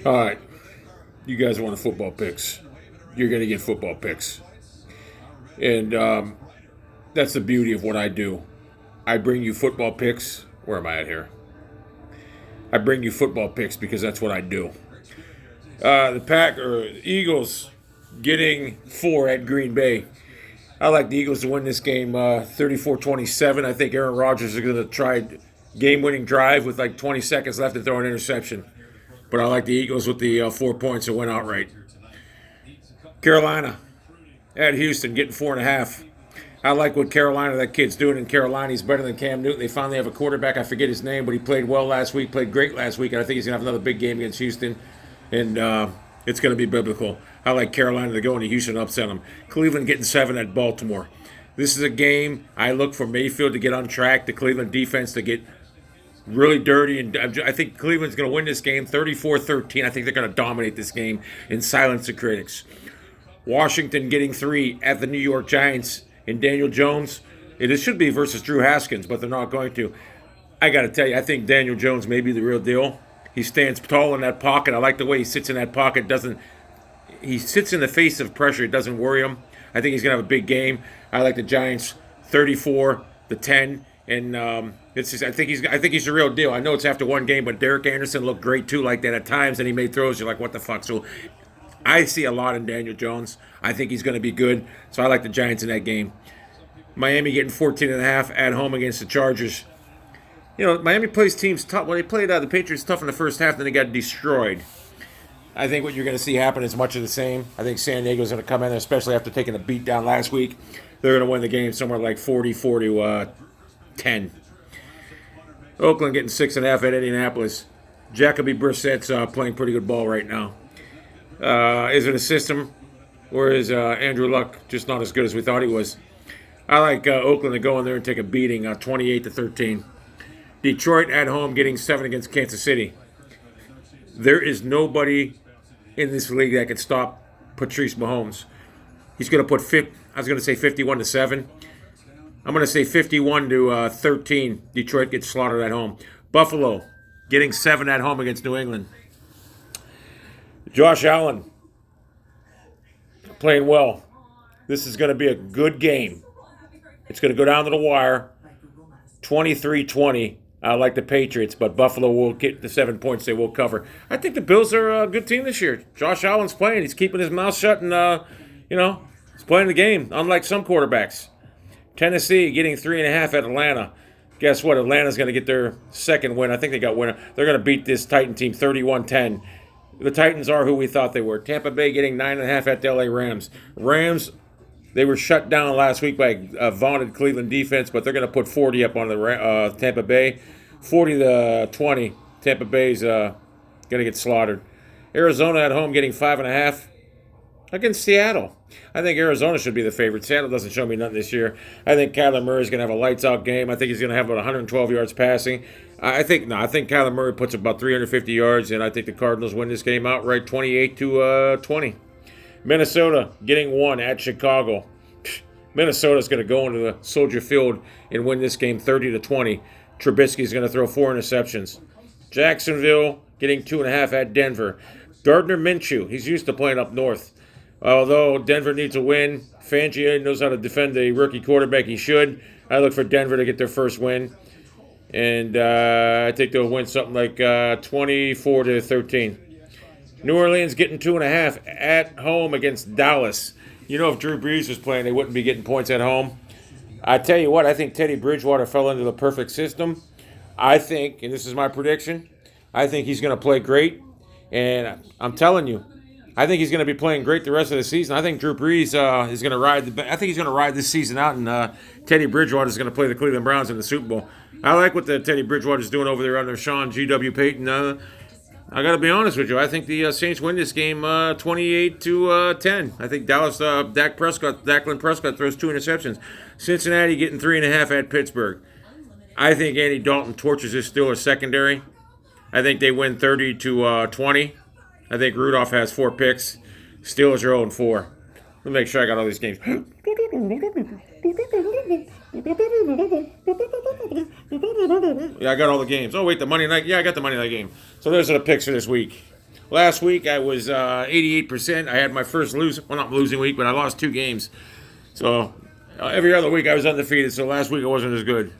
All right, you guys want the football picks. You're going to get football picks. And that's the beauty of what I do. I bring you football picks. Where am I at here? I bring you football picks because that's what I do. The Eagles getting 4 at Green Bay. I like the Eagles to win this game 34-27. I think Aaron Rodgers is going to try game-winning drive with like 20 seconds left and throw an interception. But I like the Eagles with the 4 points that went outright. Carolina at Houston getting 4.5. I like what that kid's doing in Carolina. He's better than Cam Newton. They finally have a quarterback. I forget his name, but he played well last week, played great last week, and I think he's going to have another big game against Houston. And it's going to be biblical. I like Carolina to go into Houston and upset them. Cleveland getting 7 at Baltimore. This is a game I look for Mayfield to get on track, the Cleveland defense to get really dirty. And I think Cleveland's going to win this game 34-13. I think they're going to dominate this game and silence the critics. Washington getting 3 at the New York Giants. And Daniel Jones, it should be versus Drew Haskins, but they're not going to. I got to tell you, I think Daniel Jones may be the real deal. He stands tall in that pocket. I like the way he sits in that pocket. He sits in the face of pressure. It doesn't worry him. I think he's going to have a big game. I like the Giants 34-10, and I think he's the real deal. I know it's after one game, but Derek Anderson looked great too, like that at times, and he made throws. You're like, what the fuck? So I see a lot in Daniel Jones. I think he's going to be good. So I like the Giants in that game. Miami getting 14.5 at home against the Chargers. You know, Miami plays teams tough. When they played the Patriots tough in the first half, then they got destroyed. I think what you're going to see happen is much of the same. I think San Diego's going to come in there, especially after taking a beat down last week. They're going to win the game somewhere like 40-10. Oakland getting 6.5 at Indianapolis. Jacoby Brissett's playing pretty good ball right now. Is it a system, or is Andrew Luck just not as good as we thought he was? I like Oakland to go in there and take a beating, 28-13. Detroit at home getting 7 against Kansas City. There is nobody in this league that can stop Patrice Mahomes. He's going to put 51-7. I'm going to say 51-13. Detroit gets slaughtered at home. Buffalo getting 7 at home against New England. Josh Allen playing well. This is going to be a good game. It's going to go down to the wire. 23-20. I like the Patriots, but Buffalo will get the 7 points they will cover. I think the Bills are a good team this year. Josh Allen's playing. He's keeping his mouth shut and, he's playing the game, unlike some quarterbacks. Tennessee getting 3.5 at Atlanta. Guess what? Atlanta's going to get their second win. I think they got winner. They're going to beat this Titan team 31-10. The Titans are who we thought they were. Tampa Bay getting 9.5 at the LA Rams. Rams, they were shut down last week by a vaunted Cleveland defense, but they're going to put 40 up on the Tampa Bay. 40-20. Tampa Bay's going to get slaughtered. Arizona at home getting 5.5 against Seattle. I think Arizona should be the favorite. Seattle doesn't show me nothing this year. I think Kyler Murray's going to have a lights-out game. I think he's going to have about 112 yards passing. I think Kyler Murray puts about 350 yards, and I think the Cardinals win this game outright 28-20. Minnesota getting 1 at Chicago. Minnesota's going to go into the Soldier Field and win this game 30-20. Trubisky's going to throw 4 interceptions. Jacksonville getting 2.5 at Denver. Gardner Minshew, he's used to playing up north. Although Denver needs a win, Fangio knows how to defend a rookie quarterback. He should. I look for Denver to get their first win. And I think they'll win something like 24-13. New Orleans getting 2.5 at home against Dallas. You know, if Drew Brees was playing, they wouldn't be getting points at home. I tell you what, I think Teddy Bridgewater fell into the perfect system. I think, and this is my prediction, I think he's going to play great. And I'm telling you, I think he's going to be playing great the rest of the season. I think Drew Brees is going to ride. I think he's going to ride this season out, and Teddy Bridgewater is going to play the Cleveland Browns in the Super Bowl. I like what the Teddy Bridgewater is doing over there under Sean G.W. Payton. I got to be honest with you. I think the Saints win this game 28-10. I think Dak Prescott throws 2 interceptions. Cincinnati getting 3.5 at Pittsburgh. I think Andy Dalton torches his Steelers secondary. I think they win 30-20. I think Rudolph has 4 picks. Steelers are 0-4. Let me make sure I got all these games. Yeah, I got all the games. Oh, wait, the Monday night. Yeah, I got the Monday night game. So those are the picks for this week. Last week I was 88%. I had my first not losing week, but I lost 2 games. So every other week I was undefeated. So last week I wasn't as good.